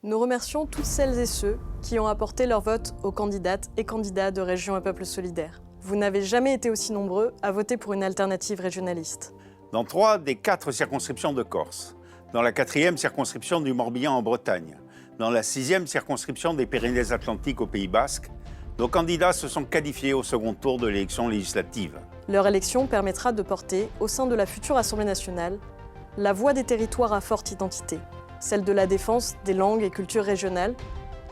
Nous remercions toutes celles et ceux qui ont apporté leur vote aux candidates et candidats de Région et Peuple solidaires. Vous n'avez jamais été aussi nombreux à voter pour une alternative régionaliste. Dans 3 des 4 circonscriptions de Corse, dans la 4e circonscription du Morbihan en Bretagne, dans la 6e circonscription des Pyrénées-Atlantiques au Pays Basque, nos candidats se sont qualifiés au second tour de l'élection législative. Leur élection permettra de porter, au sein de la future Assemblée nationale, la voix des territoires à forte identité, celle de la défense des langues et cultures régionales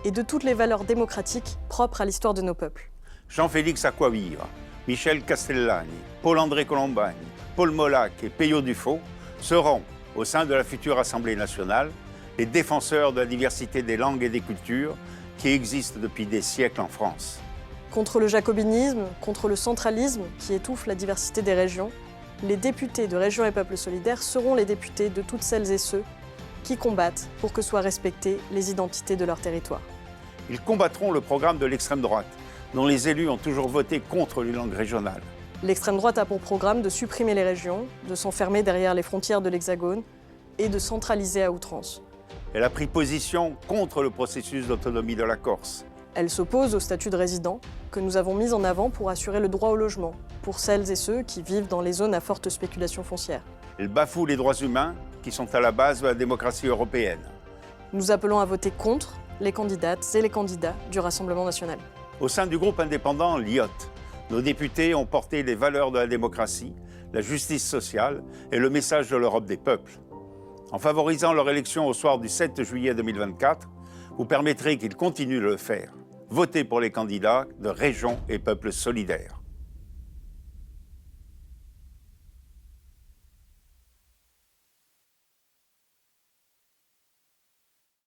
et de toutes les valeurs démocratiques propres à l'histoire de nos peuples. Jean-Félix Acquaviva, Michel Castellani, Paul-André Colombani, Paul Molac et Peyo Dufaux seront, au sein de la future Assemblée nationale, les défenseurs de la diversité des langues et des cultures qui existent depuis des siècles en France. Contre le jacobinisme, contre le centralisme qui étouffe la diversité des régions, les députés de Région et Peuple solidaires seront les députés de toutes celles et ceux qui combattent pour que soient respectées les identités de leur territoire. Ils combattront le programme de l'extrême droite, dont les élus ont toujours voté contre les langues régionales. L'extrême droite a pour programme de supprimer les régions, de s'enfermer derrière les frontières de l'Hexagone et de centraliser à outrance. Elle a pris position contre le processus d'autonomie de la Corse. Elle s'oppose au statut de résident que nous avons mis en avant pour assurer le droit au logement pour celles et ceux qui vivent dans les zones à forte spéculation foncière. Elle bafoue les droits humains qui sont à la base de la démocratie européenne. Nous appelons à voter contre les candidates et les candidats du Rassemblement national. Au sein du groupe indépendant LIOT, nos députés ont porté les valeurs de la démocratie, la justice sociale et le message de l'Europe des peuples. En favorisant leur élection au soir du 7 juillet 2024, vous permettrez qu'ils continuent de le faire. Votez pour les candidats de Région et Peuple solidaires.